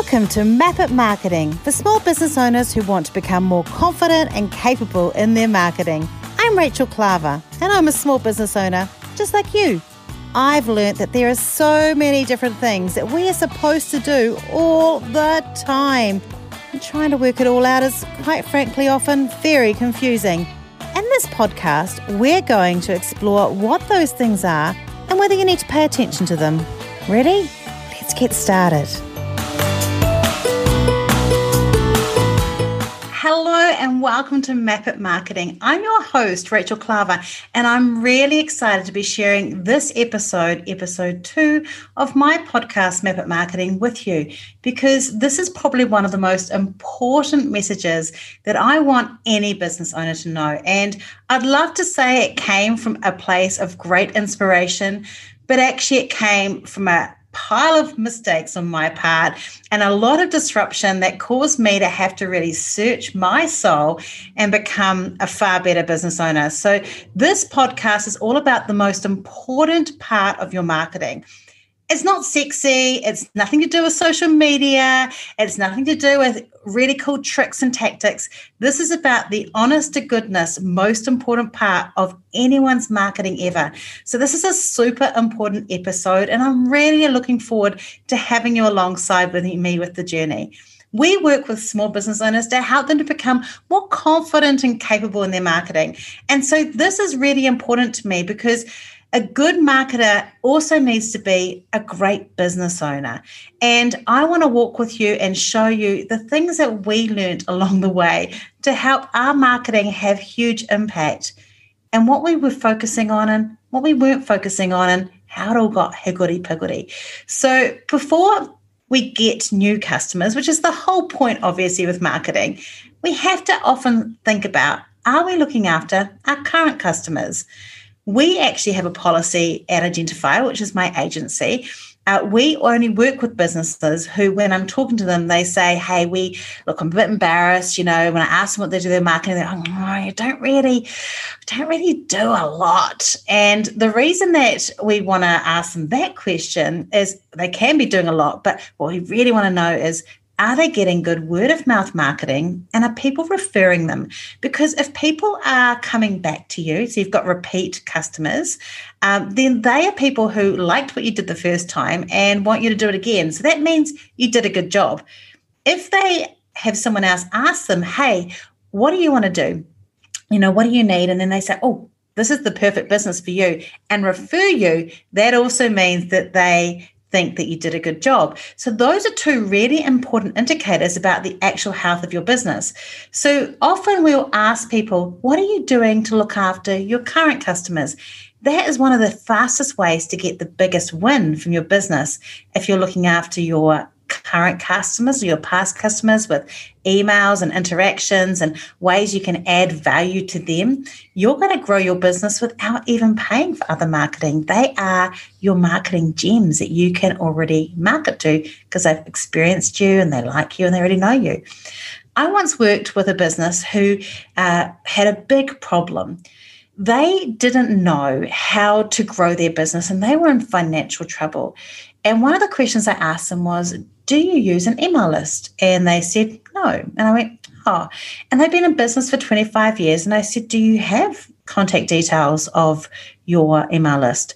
Welcome to Map It Marketing for small business owners who want to become more confident and capable in their marketing. I'm Rachel Klaver and I'm a small business owner just like you. I've learnt that there are so many different things that we are supposed to do all the time. And trying to work it all out is, quite frankly, often very confusing. In this podcast, we're going to explore what those things are and whether you need to pay attention to them. Ready? Let's get started. Hello and welcome to Map It Marketing. I'm your host, Rachel Klaver, and I'm really excited to be sharing this episode 2 of my podcast, Map It Marketing, with you, because this is probably one of the most important messages that I want any business owner to know. And I'd love to say it came from a place of great inspiration, but actually it came from a pile of mistakes on my part and a lot of disruption that caused me to have to really search my soul and become a far better business owner. So this podcast is all about the most important part of your marketing. It's not sexy. It's nothing to do with social media. It's nothing to do with really cool tricks and tactics. This is about the honest to goodness, most important part of anyone's marketing ever. So this is a super important episode, and I'm really looking forward to having you alongside with me with the journey. We work with small business owners to help them to become more confident and capable in their marketing. And so this is really important to me because a good marketer also needs to be a great business owner. And I want to walk with you and show you the things that we learned along the way to help our marketing have huge impact, and what we were focusing on and what we weren't focusing on, and how it all got higgledy-piggledy. So before we get new customers, which is the whole point, obviously, with marketing, we have to often think about, are we looking after our current customers? We actually have a policy at Identify, which is my agency. We only work with businesses who, when I'm talking to them, they say, hey, I'm a bit embarrassed, when I ask them what they do their marketing, they're like, oh, you don't really do a lot. And the reason that we want to ask them that question is they can be doing a lot, but what we really want to know is, are they getting good word of mouth marketing, and are people referring them? Because if people are coming back to you, so you've got repeat customers, then they are people who liked what you did the first time and want you to do it again. So that means you did a good job. If they have someone else ask them, hey, what do you want to do? What do you need? And then they say, oh, this is the perfect business for you, and refer you, that also means that they think that you did a good job. So those are two really important indicators about the actual health of your business. So often we'll ask people, what are you doing to look after your current customers? That is one of the fastest ways to get the biggest win from your business. If you're looking after your current customers or your past customers with emails and interactions and ways you can add value to them, you're going to grow your business without even paying for other marketing. They are your marketing gems that you can already market to because they've experienced you and they like you and they already know you. I once worked with a business who had a big problem. They didn't know how to grow their business and they were in financial trouble. And one of the questions I asked them was, do you use an email list? And they said, no. And I went, oh. And they've been in business for 25 years. And I said, do you have contact details of your email list?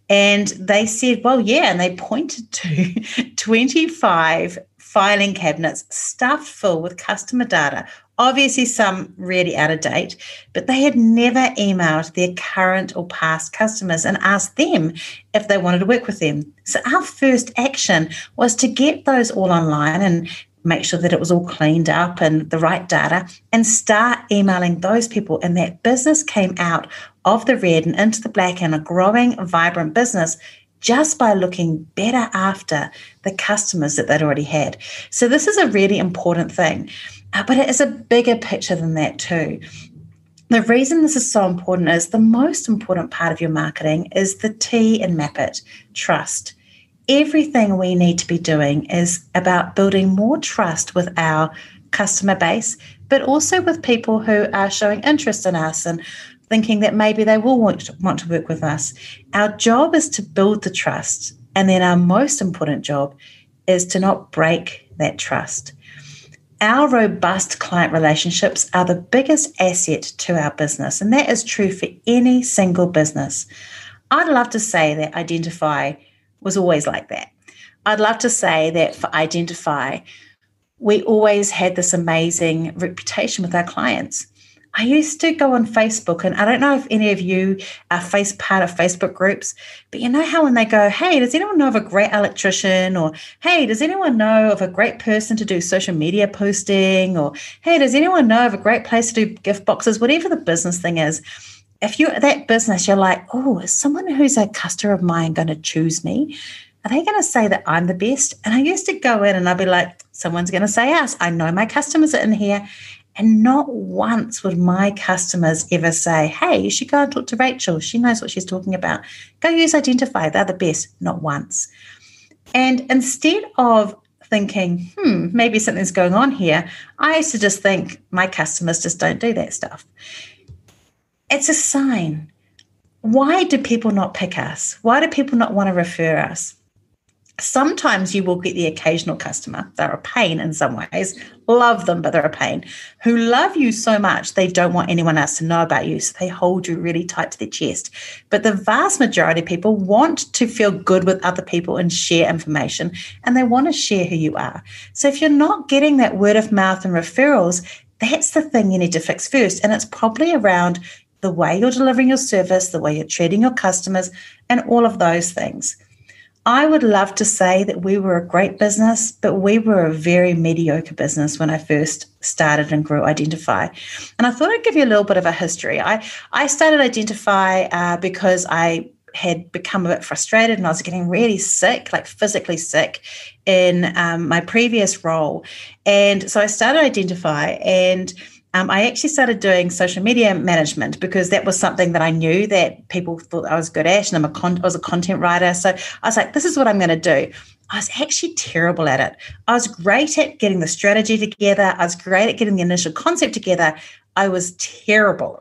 And they said, well, yeah. And they pointed to 25 filing cabinets stuffed full with customer data, obviously some really out of date, but they had never emailed their current or past customers and asked them if they wanted to work with them. So our first action was to get those all online and make sure that it was all cleaned up and the right data, and start emailing those people. And that business came out of the red and into the black, and a growing, vibrant business just by looking better after the customers that they'd already had. So this is a really important thing, but it is a bigger picture than that too. The reason this is so important is the most important part of your marketing is the T in Map It, trust. Everything we need to be doing is about building more trust with our customer base, but also with people who are showing interest in us and thinking that maybe they will want to work with us. Our job is to build the trust, and then our most important job is to not break that trust. Our robust client relationships are the biggest asset to our business, and that is true for any single business. I'd love to say that Identify was always like that. I'd love to say that for Identify, we always had this amazing reputation with our clients. I used to go on Facebook, and I don't know if any of you are part of Facebook groups, but you know how when they go, hey, does anyone know of a great electrician? Or, hey, does anyone know of a great person to do social media posting? Or, hey, does anyone know of a great place to do gift boxes? Whatever the business thing is, if you're at that business, you're like, oh, is someone who's a customer of mine going to choose me? Are they going to say that I'm the best? And I used to go in and I'd be like, someone's going to say us. I know my customers are in here. And not once would my customers ever say, hey, you should go and talk to Rachel. She knows what she's talking about. Go use Identify. They're the best. Not once. And instead of thinking, maybe something's going on here, I used to just think my customers just don't do that stuff. It's a sign. Why do people not pick us? Why do people not want to refer us? Sometimes you will get the occasional customer. They're a pain in some ways. Love them, but they're a pain. Who love you so much, they don't want anyone else to know about you. So they hold you really tight to their chest. But the vast majority of people want to feel good with other people and share information. And they want to share who you are. So if you're not getting that word of mouth and referrals, that's the thing you need to fix first. And it's probably around the way you're delivering your service, the way you're treating your customers, and all of those things. I would love to say that we were a great business, but we were a very mediocre business when I first started and grew Identify. And I thought I'd give you a little bit of a history. I started Identify because I had become a bit frustrated and I was getting really sick, like physically sick in my previous role. And so I started Identify, and I actually started doing social media management because that was something that I knew that people thought I was good at, and I was a content writer. So I was like, this is what I'm going to do. I was actually terrible at it. I was great at getting the strategy together. I was great at getting the initial concept together. I was terrible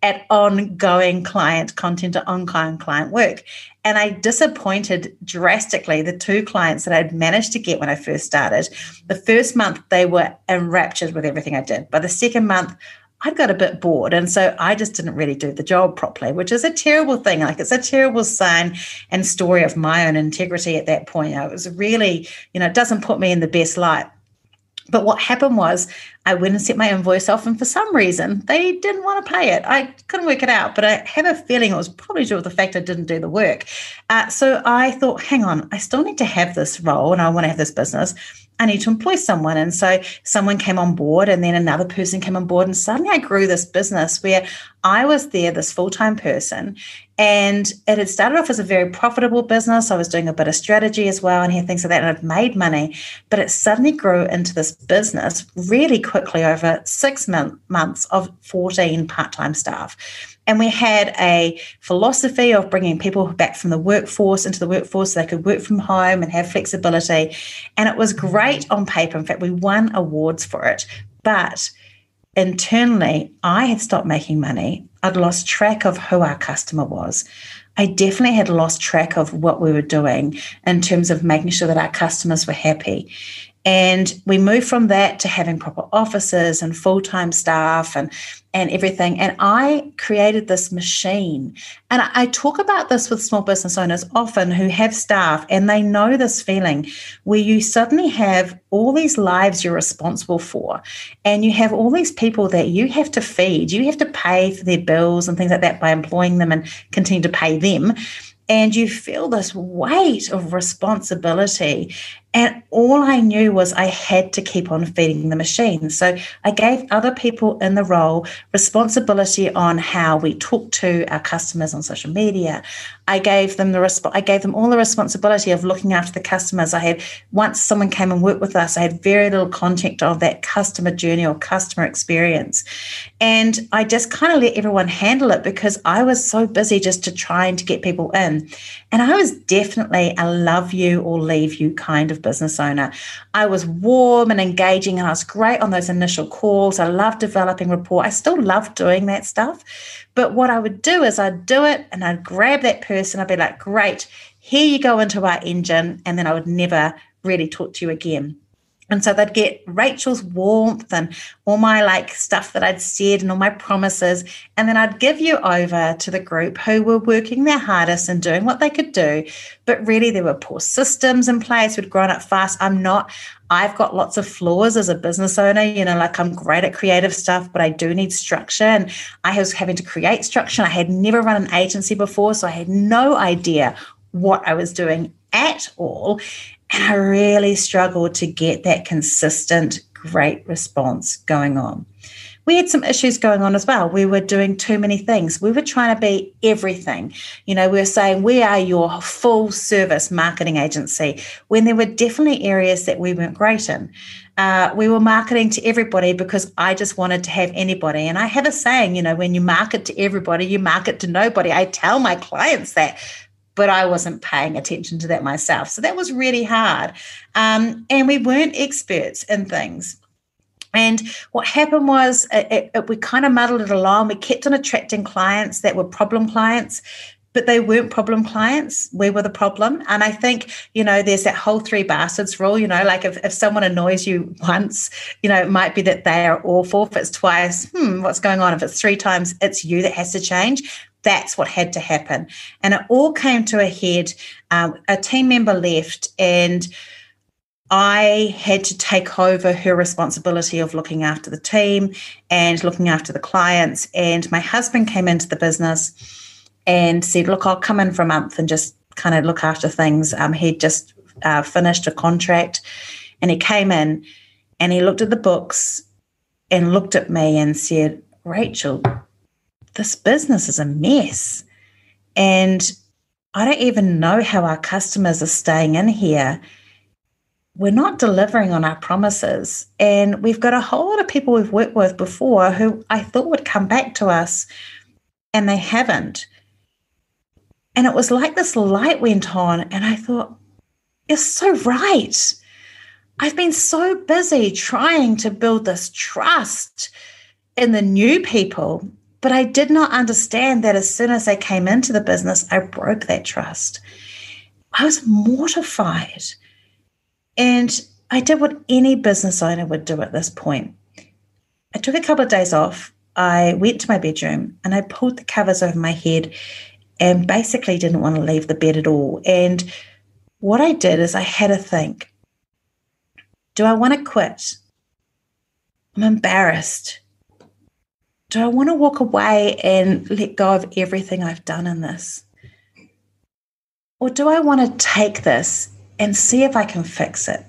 at ongoing client content or ongoing client work. And I disappointed drastically the 2 clients that I'd managed to get when I first started. The first month, they were enraptured with everything I did. By the second month, I'd got a bit bored. And so I just didn't really do the job properly, which is a terrible thing. Like, it's a terrible sign and story of my own integrity at that point. It was really, it doesn't put me in the best light. But what happened was I went and set my invoice off, and for some reason, they didn't want to pay it. I couldn't work it out, but I have a feeling it was probably due to the fact I didn't do the work. So I thought, hang on, I still need to have this role and I want to have this business. I need to employ someone. And so someone came on board, and then another person came on board, and suddenly I grew this business where I was there, this full-time person, and it had started off as a very profitable business. I was doing a bit of strategy as well and had things like that, and I'd made money, but it suddenly grew into this business really quickly over 6 months of 14 part-time staff. And we had a philosophy of bringing people back from the workforce into the workforce so they could work from home and have flexibility. And it was great on paper. In fact, we won awards for it. But internally, I had stopped making money. I'd lost track of who our customer was. I definitely had lost track of what we were doing in terms of making sure that our customers were happy. And we moved from that to having proper offices and full-time staff and everything. And I created this machine. And I talk about this with small business owners often who have staff, and they know this feeling where you suddenly have all these lives you're responsible for, and you have all these people that you have to feed. You have to pay for their bills and things like that by employing them and continue to pay them. And you feel this weight of responsibility. And all I knew was I had to keep on feeding the machine. So I gave other people in the role responsibility on how we talk to our customers on social media. I gave them all the responsibility of looking after the customers. Once someone came and worked with us, I had very little contact of that customer journey or customer experience. And I just kind of let everyone handle it because I was so busy just to trying to get people in. And I was definitely a love you or leave you kind of business owner. I was warm and engaging, and I was great on those initial calls. I loved developing rapport. I still love doing that stuff. But what I would do is I'd do it and I'd grab that person. I'd be like, great, here you go into our engine. And then I would never really talk to you again. And so they'd get Rachel's warmth and all my stuff that I'd said and all my promises. And then I'd give you over to the group who were working their hardest and doing what they could do. But really there were poor systems in place. We'd grown up fast. I've got lots of flaws as a business owner, I'm great at creative stuff, but I do need structure. And I was having to create structure. I had never run an agency before, so I had no idea what I was doing at all. And I really struggled to get that consistent, great response going on. We had some issues going on as well. We were doing too many things. We were trying to be everything. We were saying we are your full service marketing agency when there were definitely areas that we weren't great in. We were marketing to everybody because I just wanted to have anybody. And I have a saying, when you market to everybody, you market to nobody. I tell my clients that. But I wasn't paying attention to that myself. So that was really hard. And we weren't experts in things. And what happened was we kind of muddled it along. We kept on attracting clients that were problem clients, but they weren't problem clients. We were the problem. And I think, there's that whole 3 bastards rule, if someone annoys you once, it might be that they are awful. If it's twice, what's going on? If it's 3 times, it's you that has to change. That's what had to happen. And it all came to a head. A team member left and I had to take over her responsibility of looking after the team and looking after the clients. And my husband came into the business and said, look, I'll come in for a month and just kind of look after things. He'd just finished a contract and he came in and he looked at the books and looked at me and said, Rachel, this business is a mess. And I don't even know how our customers are staying in here. We're not delivering on our promises. And we've got a whole lot of people we've worked with before who I thought would come back to us and they haven't. And it was like this light went on and I thought, you're so right. I've been so busy trying to build this trust in the new people. But I did not understand that as soon as I came into the business, I broke that trust. I was mortified. And I did what any business owner would do at this point. I took a couple of days off. I went to my bedroom and I pulled the covers over my head and basically didn't want to leave the bed at all. And what I did is I had to think, do I want to quit? I'm embarrassed. Do I want to walk away and let go of everything I've done in this? Or do I want to take this and see if I can fix it?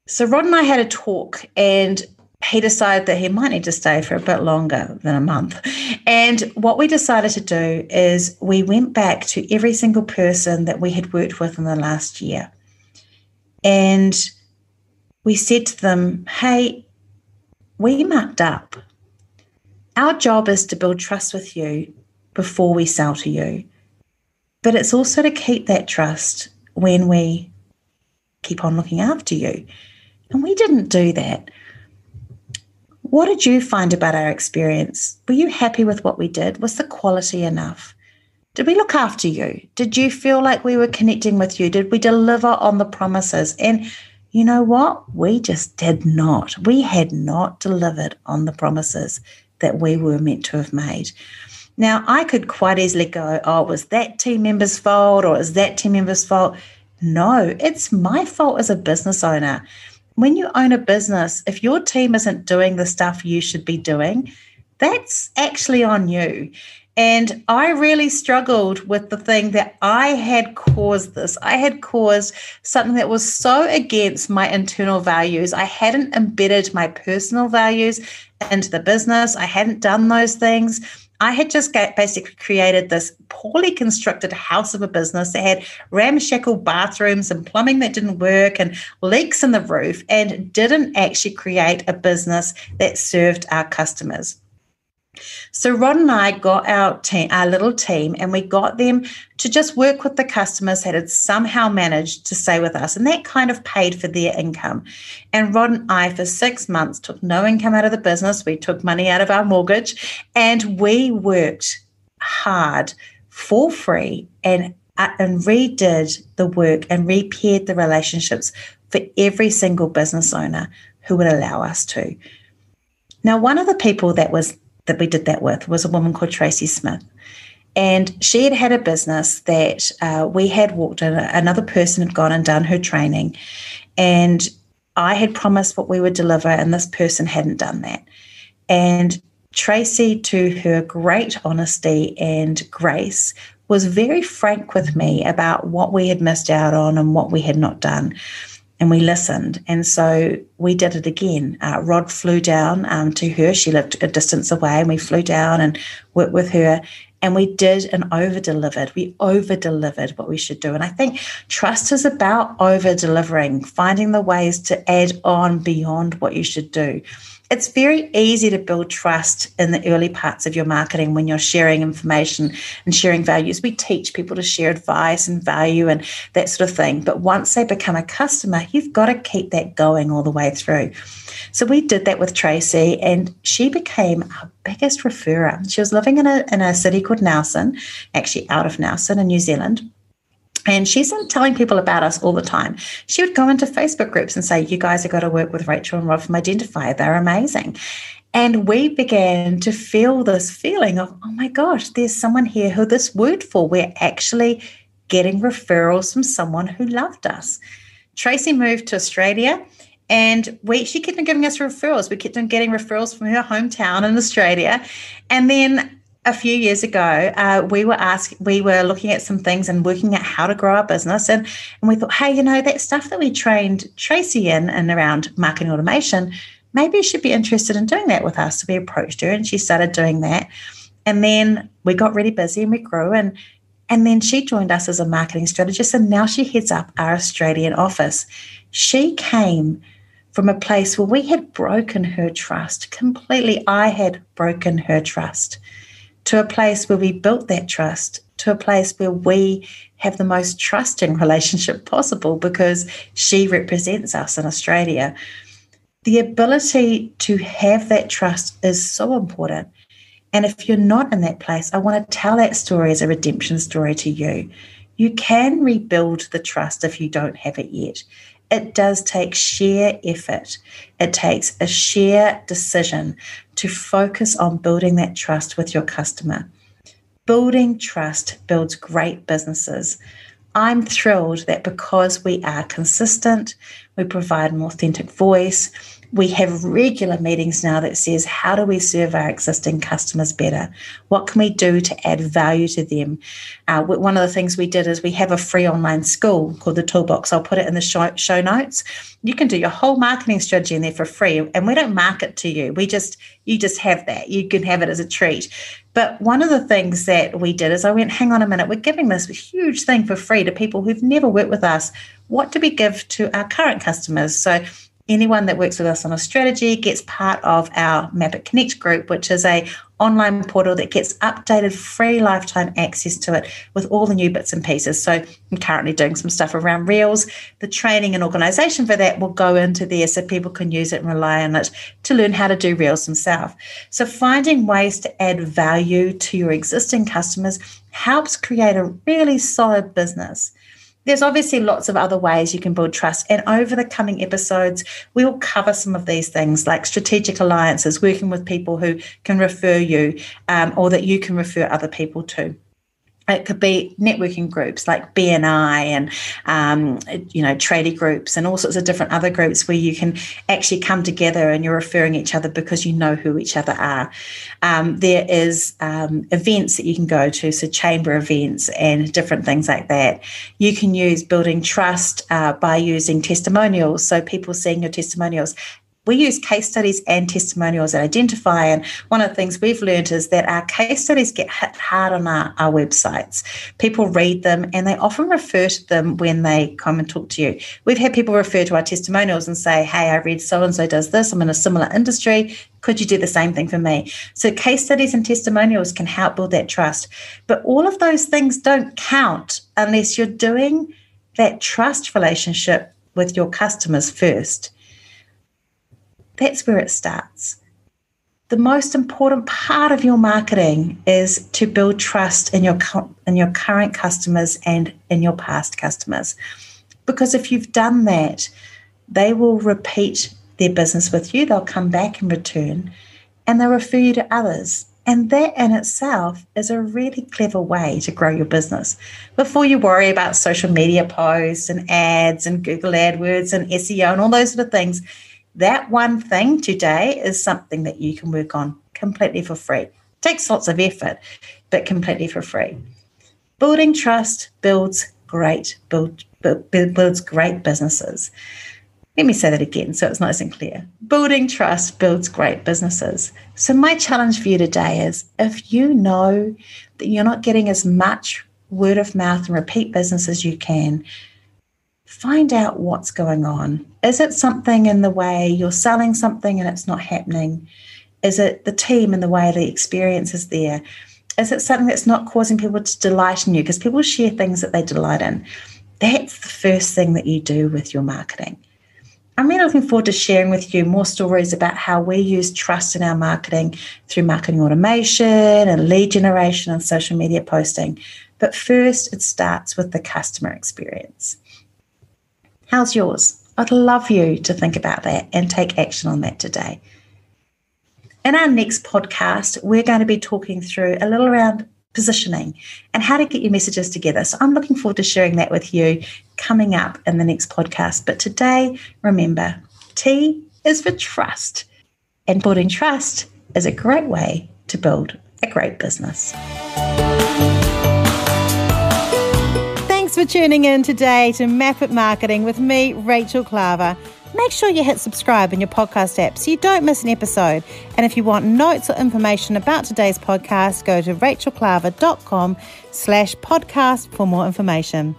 So Rod and I had a talk and he decided that he might need to stay for a bit longer than a month. And what we decided to do is we went back to every single person that we had worked with in the last year. And we said to them, hey, we mucked up. Our job is to build trust with you before we sell to you. But it's also to keep that trust when we keep on looking after you. And we didn't do that. What did you find about our experience? Were you happy with what we did? Was the quality enough? Did we look after you? Did you feel like we were connecting with you? Did we deliver on the promises? And you know what? We just did not. We had not delivered on the promises that we were meant to have made. Now, I could quite easily go, oh, was that team member's fault or is that team member's fault? No, it's my fault as a business owner. When you own a business, if your team isn't doing the stuff you should be doing, that's actually on you. And I really struggled with the thing that I had caused this. I had caused something that was so against my internal values. I hadn't embedded my personal values into the business. I hadn't done those things. I had just basically created this poorly constructed house of a business that had ramshackle bathrooms and plumbing that didn't work and leaks in the roof and didn't actually create a business that served our customers. So Rod and I got our little team and we got them to just work with the customers that had somehow managed to stay with us. And that kind of paid for their income. And Rod and I, for 6 months, took no income out of the business. We took money out of our mortgage and we worked hard for free and and redid the work and repaired the relationships for every single business owner who would allow us to. Now, one of the people that we did that with was a woman called Tracy Smith. And she had a business that we had walked in. Another person had gone and done her training. And I had promised what we would deliver, and this person hadn't done that. And Tracy, to her great honesty and grace, was very frank with me about what we had missed out on and what we had not done. And we listened. And so we did it again. Rod flew down to her. She lived a distance away, and we flew down and worked with her. And we did and over-delivered. We over-delivered what we should do. And I think trust is about over-delivering, finding the ways to add on beyond what you should do. It's very easy to build trust in the early parts of your marketing when you're sharing information and sharing values. We teach people to share advice and value and that sort of thing. But once they become a customer, you've got to keep that going all the way through. So we did that with Tracy, and she became our biggest referrer. She was living in a city called Nelson, actually out of Nelson in New Zealand. And she's telling people about us all the time. She would go into Facebook groups and say, you guys have got to work with Rachel and Rod from Identify. They're amazing. And we began to feel this feeling of, oh my gosh, there's someone here who this worked for. We're actually getting referrals from someone who loved us. Tracy moved to Australia, and she kept on giving us referrals. We kept on getting referrals from her hometown in Australia. And then a few years ago, we were looking at some things and working out how to grow our business. And we thought, hey, that stuff that we trained Tracy in and around marketing automation, maybe she'd be interested in doing that with us. So we approached her, and she started doing that. And then we got really busy and we grew. And then she joined us as a marketing strategist. And now she heads up our Australian office. She came from a place where we had broken her trust completely. I had broken her trust, to a place where we built that trust, to a place where we have the most trusting relationship possible because she represents us in Australia. The ability to have that trust is so important. And if you're not in that place, I want to tell that story as a redemption story to you. You can rebuild the trust if you don't have it yet. It does take sheer effort. It takes a sheer decision to focus on building that trust with your customer. Building trust builds great businesses. I'm thrilled that because we are consistent, we provide an authentic voice, we have regular meetings now that says, how do we serve our existing customers better? What can we do to add value to them? One of the things we did is we have a free online school called The Toolbox. I'll put it in the show notes. You can do your whole marketing strategy in there for free, and we don't market to you. You just have that. You can have it as a treat. But one of the things that we did is I went, hang on a minute, we're giving this huge thing for free to people who've never worked with us. What do we give to our current customers? So anyone that works with us on a strategy gets part of our Map It Connect group, which is a online portal that gets updated, free lifetime access to it with all the new bits and pieces. So I'm currently doing some stuff around Reels. The training and organisation for that will go into there so people can use it and rely on it to learn how to do Reels themselves. So finding ways to add value to your existing customers helps create a really solid business. There's obviously lots of other ways you can build trust. And over the coming episodes, we will cover some of these things like strategic alliances, working with people who can refer you or that you can refer other people to. It could be networking groups like BNI and, tradie groups and all sorts of different other groups where you can actually come together and you're referring each other because you know who each other are. There is events that you can go to, so chamber events and different things like that. You can use building trust by using testimonials, so people seeing your testimonials. We use case studies and testimonials at Identify, and one of the things we've learned is that our case studies get hit hard on our websites. People read them and they often refer to them when they come and talk to you. We've had people refer to our testimonials and say, hey, I read so-and-so does this, I'm in a similar industry, could you do the same thing for me? So case studies and testimonials can help build that trust. But all of those things don't count unless you're doing that trust relationship with your customers first. That's where it starts. the most important part of your marketing is to build trust in your current customers and in your past customers. Because if you've done that, they will repeat their business with you. They'll come back in return and they'll refer you to others. And that in itself is a really clever way to grow your business. Before you worry about social media posts and ads and Google AdWords and SEO and all those sort of things, that one thing today is something that you can work on completely for free. It takes lots of effort, but completely for free. Building trust builds great businesses. Let me say that again so it's nice and clear. Building trust builds great businesses. So my challenge for you today is, if you know that you're not getting as much word of mouth and repeat business as you can, find out what's going on. Is it something in the way you're selling something and it's not happening? Is it the team and the way the experience is there? Is it something that's not causing people to delight in you? Because people share things that they delight in. That's the first thing that you do with your marketing. I'm really looking forward to sharing with you more stories about how we use trust in our marketing through marketing automation and lead generation and social media posting. But first, it starts with the customer experience. How's yours? I'd love you to think about that and take action on that today. In our next podcast, we're going to be talking through a little around positioning and how to get your messages together. So I'm looking forward to sharing that with you coming up in the next podcast. But today, remember, T is for trust. And building trust is a great way to build a great business. Thanks for tuning in today to Map It Marketing with me, Rachel Klaver. Make sure you hit subscribe in your podcast app so you don't miss an episode. And if you want notes or information about today's podcast, go to rachelklaver.com/podcast for more information.